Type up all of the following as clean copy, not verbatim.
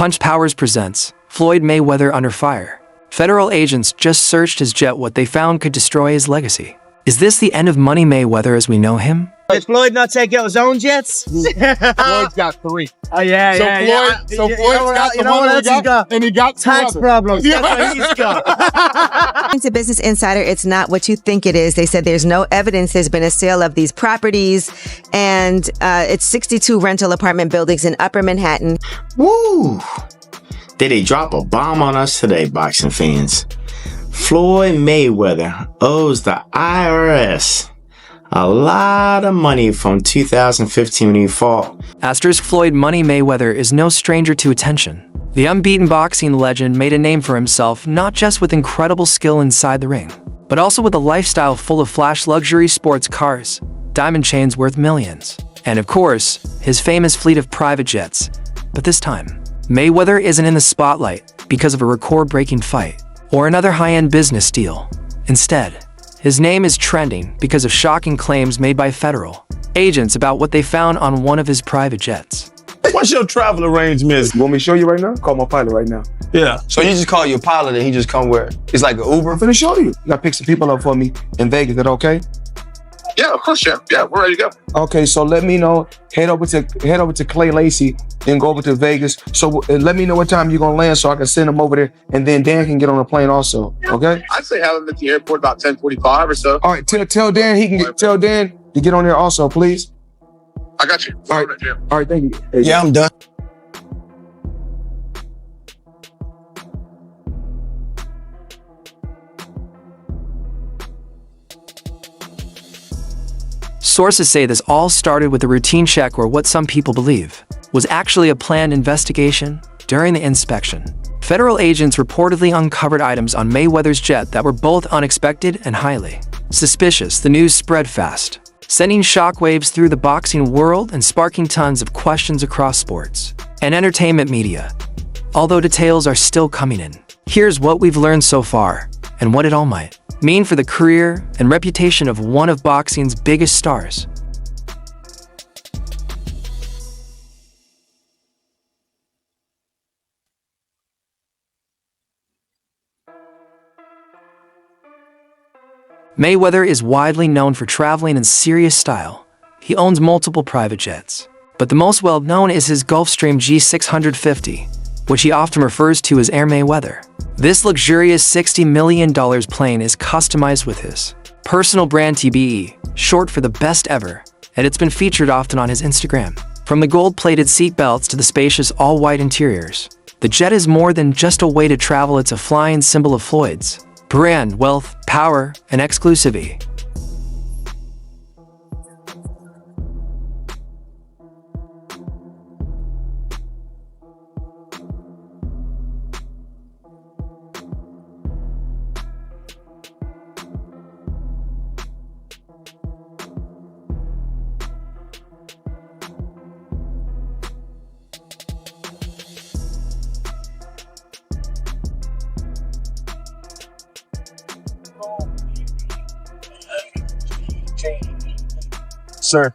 Punch Powers presents Floyd Mayweather under fire. Federal agents just searched his jet. What they found could destroy his legacy. Is this the end of Money Mayweather as we know him? Did Floyd not take out his own jets? Floyd's got 3. Oh yeah, Floyd's got the one that he got, and he got tax problems. That's what he's got. According to Business Insider, it's not what you think it is. They said there's no evidence there's been a sale of these properties, and it's 62 rental apartment buildings in Upper Manhattan. Woo! Did they drop a bomb on us today, boxing fans? Floyd Mayweather owes the IRS a lot of money from 2015 when he fought. Asterisk Floyd Money Mayweather is no stranger to attention. The unbeaten boxing legend made a name for himself not just with incredible skill inside the ring, but also with a lifestyle full of flash luxury sports cars, diamond chains worth millions, and of course, his famous fleet of private jets. But this time, Mayweather isn't in the spotlight because of a record-breaking fight or another high-end business deal. Instead, his name is trending because of shocking claims made by federal agents about what they found on one of his private jets. What's your travel arrangements? You want me to show you right now? Call my pilot right now. Yeah. So you just call your pilot and he just come where? It's like an Uber? I'm finna show you. You gotta pick some people up for me in Vegas. Is that okay? Yeah, of course, Chef. Yeah, we're ready to go. Okay, so let me know. Head over to Clay Lacey, then go over to Vegas. So let me know what time you're gonna land so I can send him over there, and then Dan can get on the plane also. Okay? I'd say have him at the airport about 10:45 or so. All right, tell Dan tell Dan to get on there also, please. I got you. All right, thank you. Hey, Yeah, I'm done. Sources say this all started with a routine check, or what some people believe was actually a planned investigation. During the inspection, federal agents reportedly uncovered items on Mayweather's jet that were both unexpected and highly suspicious. The news spread fast, sending shockwaves through the boxing world and sparking tons of questions across sports and entertainment media. Although details are still coming in, here's what we've learned so far and what it all might mean for the career and reputation of one of boxing's biggest stars. Mayweather is widely known for traveling in serious style. He owns multiple private jets, but the most well-known is his Gulfstream G650, which he often refers to as Air Mayweather. This luxurious $60 million plane is customized with his personal brand TBE, short for the best ever, and it's been featured often on his Instagram. From the gold-plated seatbelts to the spacious all-white interiors, the jet is more than just a way to travel. It's a flying symbol of Floyd's brand, wealth, power, and exclusivity. Sir.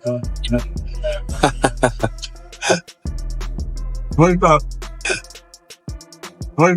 What about? I'm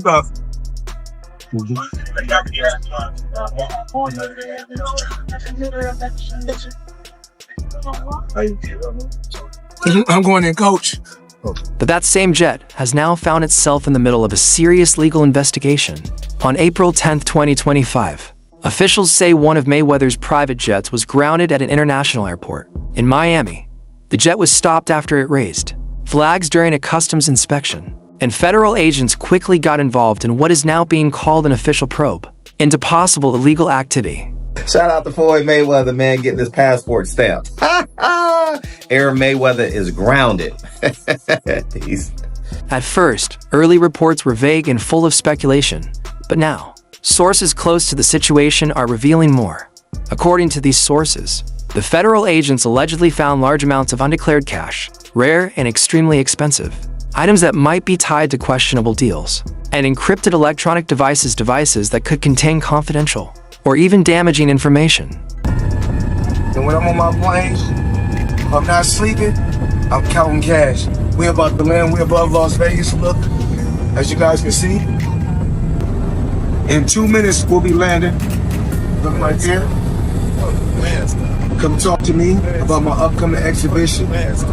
going in, coach. But that same jet has now found itself in the middle of a serious legal investigation. On April 10, 2025, officials say one of Mayweather's private jets was grounded at an international airport in Miami. The jet was stopped after it raised flags during a customs inspection, and federal agents quickly got involved in what is now being called an official probe into possible illegal activity. Shout out to Floyd Mayweather, man, getting his passport stamped. Air Mayweather is grounded. At first, early reports were vague and full of speculation, but now, sources close to the situation are revealing more. According to these sources, the federal agents allegedly found large amounts of undeclared cash, rare and extremely expensive, items that might be tied to questionable deals, and encrypted electronic devices that could contain confidential or even damaging information. And when I'm on my plane, if I'm not sleeping, I'm counting cash. We about to land, we above Las Vegas, look. as you guys can see. In 2 minutes, we'll be landing. Look right there. Come talk to me about my upcoming exhibition,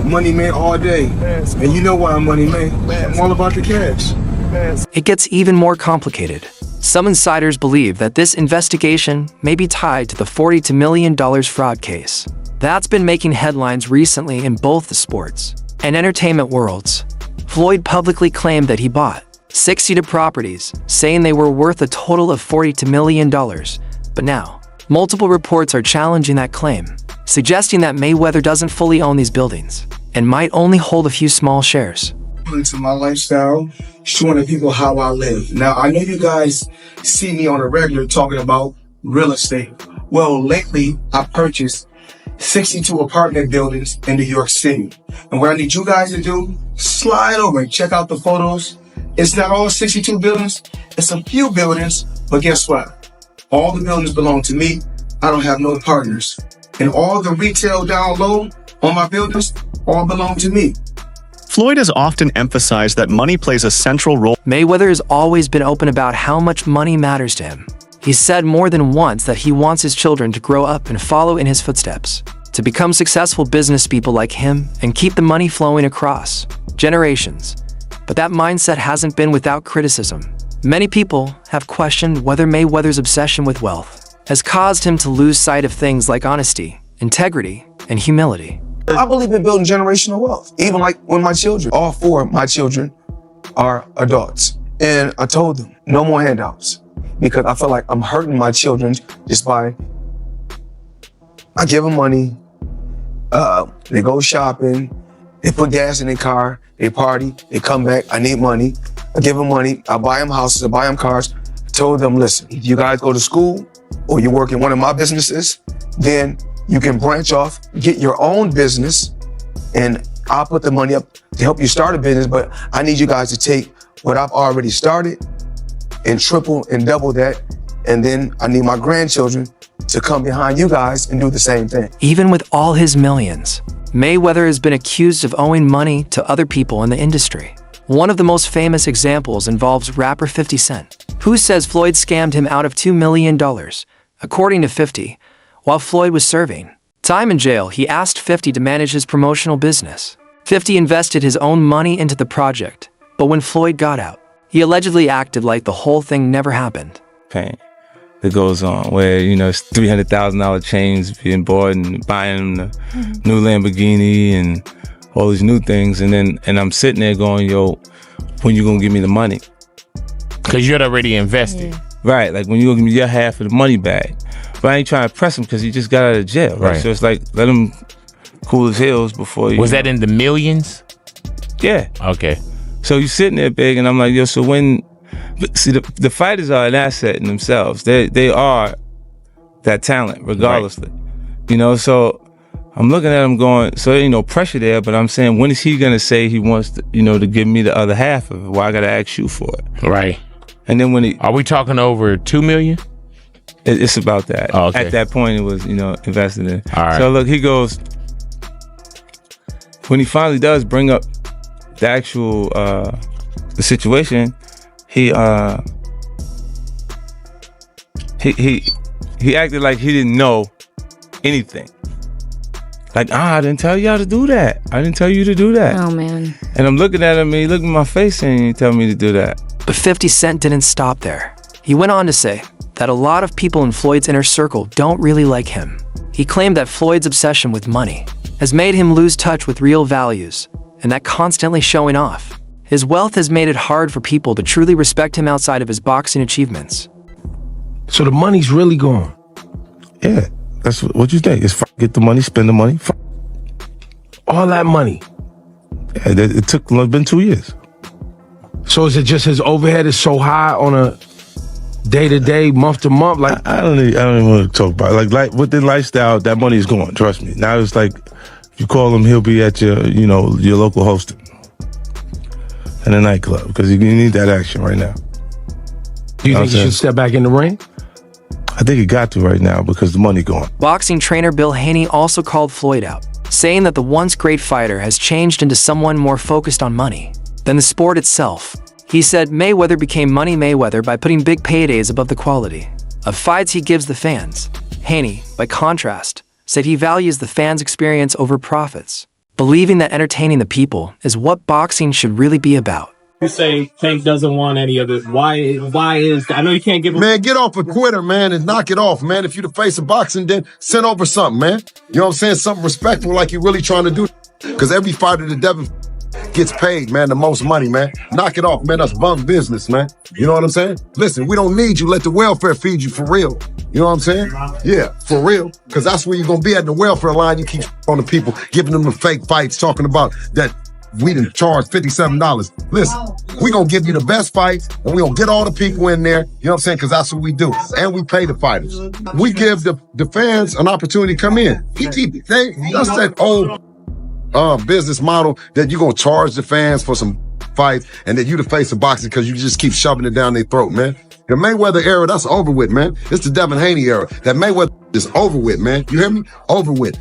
Money Man All Day. And you know why I'm Money Man. I'm all about the cash. It gets even more complicated. Some insiders believe that this investigation may be tied to the $42 million fraud case. That's been making headlines recently in both the sports and entertainment worlds. Floyd publicly claimed that he bought 62 properties, saying they were worth a total of $42 million. But now, multiple reports are challenging that claim, suggesting that Mayweather doesn't fully own these buildings and might only hold a few small shares. Into my lifestyle, showing the people how I live. Now, I know you guys see me on a regular talking about real estate. Well, lately, I purchased 62 apartment buildings in New York City. And what I need you guys to do, slide over and check out the photos. It's not all 62 buildings. It's a few buildings, but guess what? All the buildings belong to me. I don't have no partners. And all the retail down low on my buildings all belong to me. Floyd has often emphasized that money plays a central role. Mayweather has always been open about how much money matters to him. He's said more than once that he wants his children to grow up and follow in his footsteps, to become successful business people like him and keep the money flowing across generations. But that mindset hasn't been without criticism. Many people have questioned whether Mayweather's obsession with wealth has caused him to lose sight of things like honesty, integrity, and humility. I believe in building generational wealth. Even like when my children, all 4 of my children are adults. And I told them, no more handouts. Because I feel like I'm hurting my children just by, I give them money, they go shopping, they put gas in their car, they party, they come back, I need money. I give them money, I buy them houses, I buy them cars. I told them, listen, if you guys go to school or you work in one of my businesses, then you can branch off, get your own business, and I'll put the money up to help you start a business, but I need you guys to take what I've already started and triple and double that, and then I need my grandchildren to come behind you guys and do the same thing. Even with all his millions, Mayweather has been accused of owing money to other people in the industry. One of the most famous examples involves rapper 50 Cent, who says Floyd scammed him out of $2 million. According to 50, while Floyd was serving time in jail, he asked 50 to manage his promotional business. 50 invested his own money into the project, but when Floyd got out, he allegedly acted like the whole thing never happened. Pain that goes on where, you know, it's $300,000 chains being bought and buying the new Lamborghini and all these new things. And I'm sitting there going, yo, when you gonna give me the money? Because you had already invested. Yeah. Right, like when you gonna give me your half of the money back. But I ain't trying to press him because he just got out of jail, right? So it's like, let him cool his heels before you. Was that in the millions? Yeah. Okay. So you sitting there big, and I'm like, yo, so when, see, the fighters are an asset in themselves. They are that talent, regardlessly. Right. You know, so I'm looking at him going, so there ain't no pressure there, but I'm saying, when is he gonna say he wants to, you know, to give me the other half of it? Why I gotta ask you for it? Right. And then when he, are we talking over $2 million? It's about that. Oh, okay. At that point, it was, you know, invested in. All right. So look, he goes, when he finally does bring up the actual the situation, he acted like he didn't know anything. Like, I didn't tell y'all to do that. I didn't tell you to do that. Oh man. And I'm looking at him, and he looked in my face and he tell me to do that. But 50 Cent didn't stop there. He went on to say that a lot of people in Floyd's inner circle don't really like him. He claimed that Floyd's obsession with money has made him lose touch with real values, and that constantly showing off his wealth has made it hard for people to truly respect him outside of his boxing achievements. So the money's really gone? Yeah, that's what you think. It's get the money, spend the money. All that money? Yeah, it's been 2 years. So is it just his overhead is so high on a day-to-day, month-to-month? Like I don't even want to talk about it. Like with the lifestyle, that money is gone. Trust me. Now it's like, if you call him, he'll be at your, you know, your local hosting in a nightclub because you need that action right now. Do you think he should step back in the ring? I think he got to right now because the money gone. Boxing trainer Bill Haney also called Floyd out, saying that the once great fighter has changed into someone more focused on money than the sport itself. He said Mayweather became Money Mayweather by putting big paydays above the quality of fights he gives the fans. Haney, by contrast, said he values the fans' experience over profits, believing that entertaining the people is what boxing should really be about. You say Tank doesn't want any of it. Why is that? I know you can't give him... Man, get off a quitter, man, and knock it off, man. If you the face of boxing, then send over something, man. You know what I'm saying? Something respectful like you're really trying to do. Because every fighter that Devin gets paid, man, the most money, man. Knock it off, man. That's bum business, man. You know what I'm saying? Listen, we don't need you. Let the welfare feed you for real. You know what I'm saying? Yeah, for real. Because that's where you're going to be at the welfare line. You keep on the people, giving them the fake fights, talking about that we done charged $57. Listen, we going to give you the best fights, and we going to get all the people in there. You know what I'm saying? Because that's what we do. And we pay the fighters. We give the fans an opportunity to come in. That's that old business model that you're going to charge the fans for some fights and that you the face of boxing because you just keep shoving it down their throat, man. The Mayweather era, that's over with, man. It's the Devin Haney era. That Mayweather is over with, man. You hear me? Over with.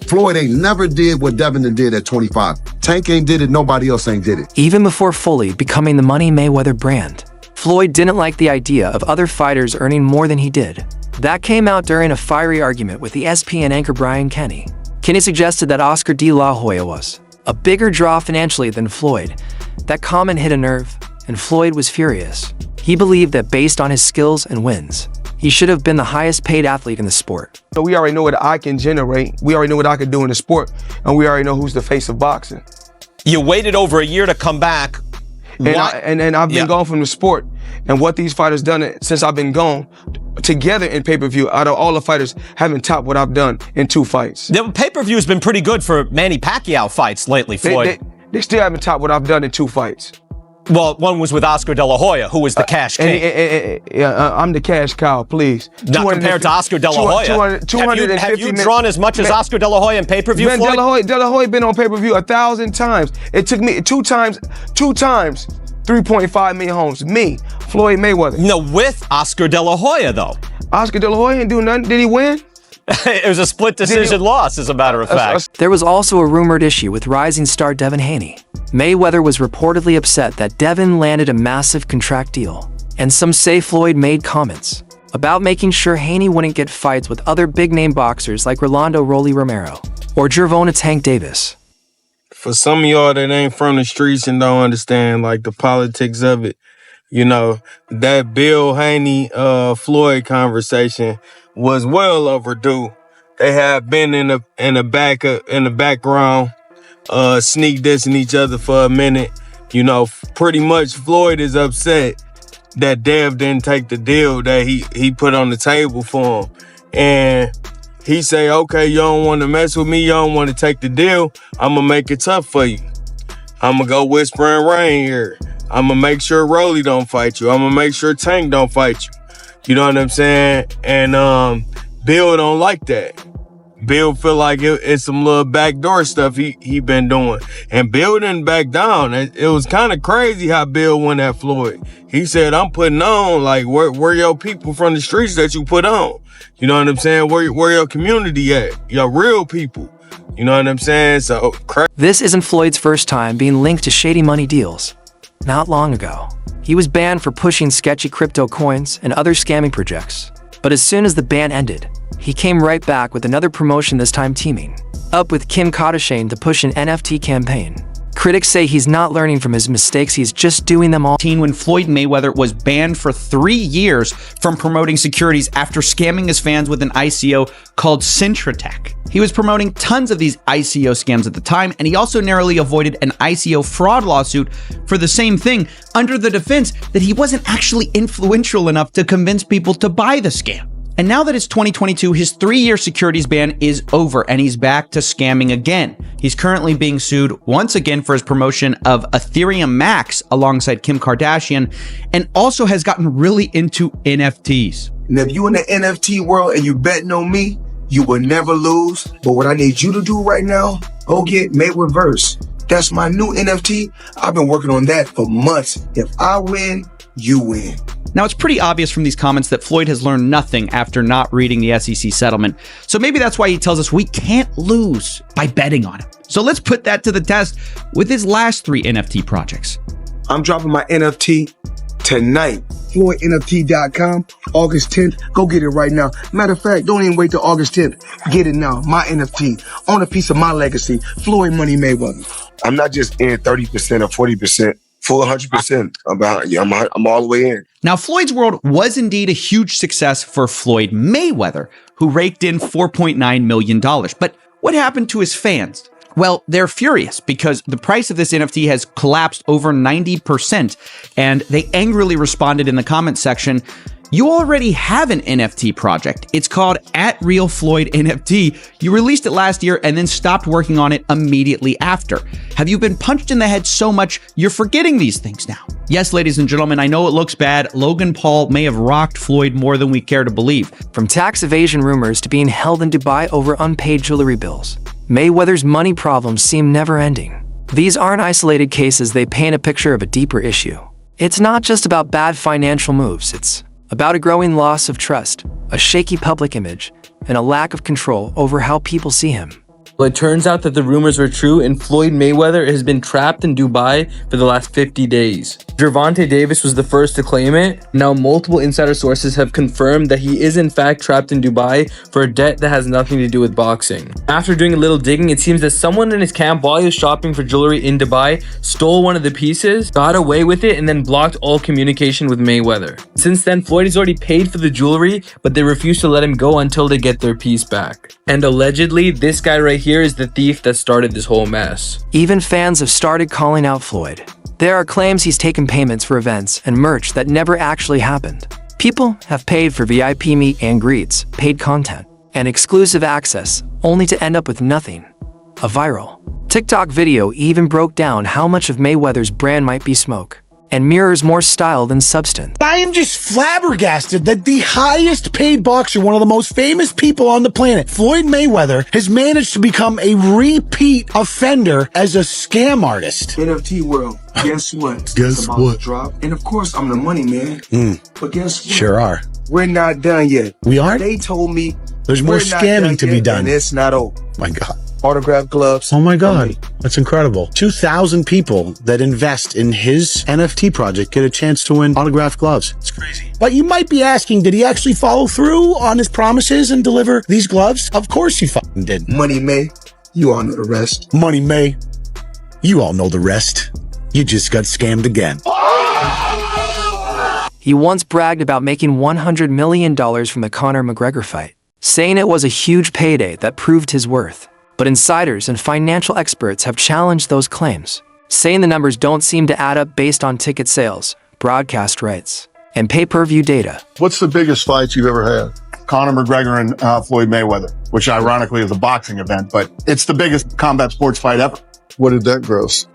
Floyd ain't never did what Devin did at 25. Tank ain't did it, nobody else ain't did it. Even before fully becoming the Money Mayweather brand, Floyd didn't like the idea of other fighters earning more than he did. That came out during a fiery argument with the ESPN anchor Brian Kenny. Kenny suggested that Oscar de la Hoya was a bigger draw financially than Floyd. That comment hit a nerve, and Floyd was furious. He believed that based on his skills and wins, he should have been the highest paid athlete in the sport. So we already know what I can generate. We already know what I can do in the sport. And we already know who's the face of boxing. You waited over a year to come back. And I've been gone from the sport. And what these fighters done since I've been gone, together in pay-per-view, out of all the fighters, haven't topped what I've done in 2 fights. The pay-per-view has been pretty good for Manny Pacquiao fights lately, Floyd. They still haven't topped what I've done in 2 fights. Well, one was with Oscar de la Hoya, who was the cash king. I'm the cash cow, please. Not compared to Oscar de la Hoya. Have you drawn as much as Oscar de la Hoya in pay-per-view, Floyd? De La Hoya been on pay-per-view 1,000 times. It took me two times, 3.5 million homes. Me, Floyd Mayweather. No, with Oscar de la Hoya, though. Oscar de la Hoya didn't do nothing. Did he win? It was a split decision loss, as a matter of fact. There was also a rumored issue with rising star Devin Haney. Mayweather was reportedly upset that Devin landed a massive contract deal, and some say Floyd made comments about making sure Haney wouldn't get fights with other big-name boxers like Rolando Rolly Romero or Gervonta Tank Davis. For some of y'all that ain't from the streets and don't understand like the politics of it, you know, that Bill Haney Floyd conversation was well overdue. They have been in the background, sneak dissing each other for a minute. You know, pretty much Floyd is upset that Dev didn't take the deal that he put on the table for him. And he say, okay, you don't want to mess with me, you don't want to take the deal, I'm gonna make it tough for you. I'm gonna go whisper and rain here. I'm gonna make sure Rolly don't fight you. I'm gonna make sure Tank don't fight you. You know what I'm saying? And Bill don't like that. Bill feel like it's some little backdoor stuff he been doing. And Bill didn't back down. It was kind of crazy how Bill went at Floyd. He said, I'm putting on, like, where your people from the streets that you put on? You know what I'm saying? Where your community at? Your real people. You know what I'm saying? So, this isn't Floyd's first time being linked to shady money deals. Not long ago, he was banned for pushing sketchy crypto coins and other scamming projects. But as soon as the ban ended, he came right back with another promotion, this time teaming up with Kim Kardashian to push an NFT campaign. Critics say he's not learning from his mistakes, he's just doing them all. When Floyd Mayweather was banned for 3 years from promoting securities after scamming his fans with an ICO called Cintratec. He was promoting tons of these ICO scams at the time, and he also narrowly avoided an ICO fraud lawsuit for the same thing, under the defense that he wasn't actually influential enough to convince people to buy the scam. And now that it's 2022, his 3-year securities ban is over and he's back to scamming again. He's currently being sued once again for his promotion of Ethereum Max alongside Kim Kardashian, and also has gotten really into NFTs. And if you in the NFT world and you betting on me, you will never lose. But what I need you to do right now, go get Mayweatherverse. That's my new NFT. I've been working on that for months. If I win, you win. Now, it's pretty obvious from these comments that Floyd has learned nothing after not reading the SEC settlement. So maybe that's why he tells us we can't lose by betting on him. So let's put that to the test with his last 3 NFT projects. I'm dropping my NFT tonight. FloydNFT.com, August 10th. Go get it right now. Matter of fact, don't even wait till August 10th. Get it now. My NFT. Own a piece of my legacy. Floyd Money Mayweather. I'm not just in 30% or 40%. Full 100%. I'm behind you. I'm all the way in. Now, Floyd's World was indeed a huge success for Floyd Mayweather, who raked in $4.9 million. But what happened to his fans? Well, they're furious because the price of this NFT has collapsed over 90%, and they angrily responded in the comment section, "You already have an NFT project. It's called @RealFloydNFT. You released it last year and then stopped working on it immediately after. Have you been punched in the head so much you're forgetting these things now?" Yes, ladies and gentlemen, I know it looks bad. Logan Paul may have rocked Floyd more than we care to believe. From tax evasion rumors to being held in Dubai over unpaid jewelry bills, Mayweather's money problems seem never-ending. These aren't isolated cases, they paint a picture of a deeper issue. It's not just about bad financial moves, it's about a growing loss of trust, a shaky public image, and a lack of control over how people see him. Well, it turns out that the rumors were true, and Floyd Mayweather has been trapped in Dubai for the last 50 days. Gervonta Davis was the first to claim it. Now, multiple insider sources have confirmed that he is in fact trapped in Dubai for a debt that has nothing to do with boxing. After doing a little digging, it seems that someone in his camp, while he was shopping for jewelry in Dubai, stole one of the pieces, got away with it, and then blocked all communication with Mayweather. Since then, Floyd has already paid for the jewelry, but they refuse to let him go until they get their piece back. And allegedly, this guy right here is the thief that started this whole mess. Even fans have started calling out Floyd. There are claims he's taken payments for events and merch that never actually happened. People have paid for VIP meet and greets, paid content, and exclusive access, only to end up with nothing. A viral TikTok video even broke down how much of Mayweather's brand might be smoke and mirrors more style than substance. I am just flabbergasted that the highest paid boxer, one of the most famous people on the planet, Floyd Mayweather, has managed to become a repeat offender as a scam artist. NFT world, guess what? Guess It's about what? to drop. And of course, I'm the money man. But guess what? Sure are. We're not done yet. We aren't? They told me There's more we're not scamming to be yet, done. and it's not over. My God. Autograph gloves. Oh my God. That's incredible. 2,000 people that invest in his NFT project get a chance to win autographed gloves. It's crazy. But you might be asking, did he actually follow through on his promises and deliver these gloves? Of course he fucking did. Money May, you all know the rest. Money May, you all know the rest. You just got scammed again. He once bragged about making $100 million from the Conor McGregor fight, saying it was a huge payday that proved his worth. But insiders and financial experts have challenged those claims, saying the numbers don't seem to add up based on ticket sales, broadcast rights, and pay-per-view data. What's the biggest fight you've ever had? Conor McGregor and Floyd Mayweather, which ironically is a boxing event, but it's the biggest combat sports fight ever. What did that gross?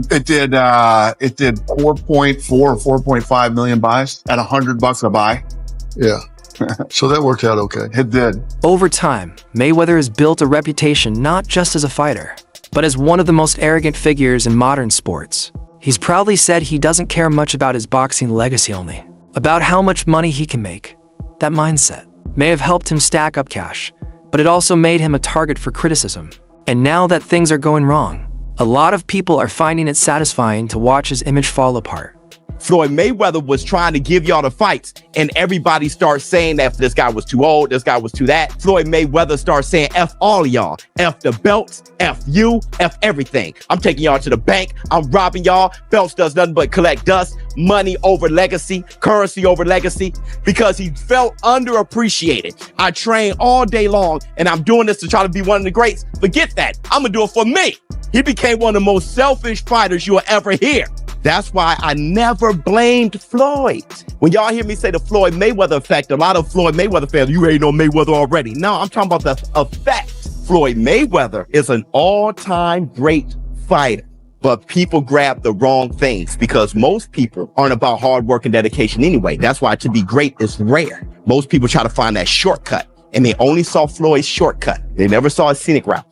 It did 4.4 or 4.5 million buys at $100 a buy. Yeah. So that worked out okay. It did. Over time, Mayweather has built a reputation not just as a fighter, but as one of the most arrogant figures in modern sports. He's proudly said he doesn't care much about his boxing legacy, only about how much money he can make. That mindset may have helped him stack up cash, but it also made him a target for criticism. And now that things are going wrong, a lot of people are finding it satisfying to watch his image fall apart. Floyd Mayweather was trying to give y'all the fights, and everybody starts saying that this guy was too old, this guy was too that. Floyd Mayweather starts saying F all of y'all. F the belts, F you, F everything. I'm taking y'all to the bank. I'm robbing y'all. Belts does nothing but collect dust. Money over legacy, currency over legacy, because he felt underappreciated. I train all day long, and I'm doing this to try to be one of the greats. Forget that. I'm gonna do it for me. He became one of the most selfish fighters you will ever hear. That's why I never blamed Floyd. When y'all hear me say the Floyd Mayweather effect, a lot of Floyd Mayweather fans, you ain't no Mayweather already. No, I'm talking about the effect. Floyd Mayweather is an all-time great fighter, but people grab the wrong things because most people aren't about hard work and dedication anyway. That's why to be great is rare. Most people try to find that shortcut, and they only saw Floyd's shortcut. They never saw his scenic route.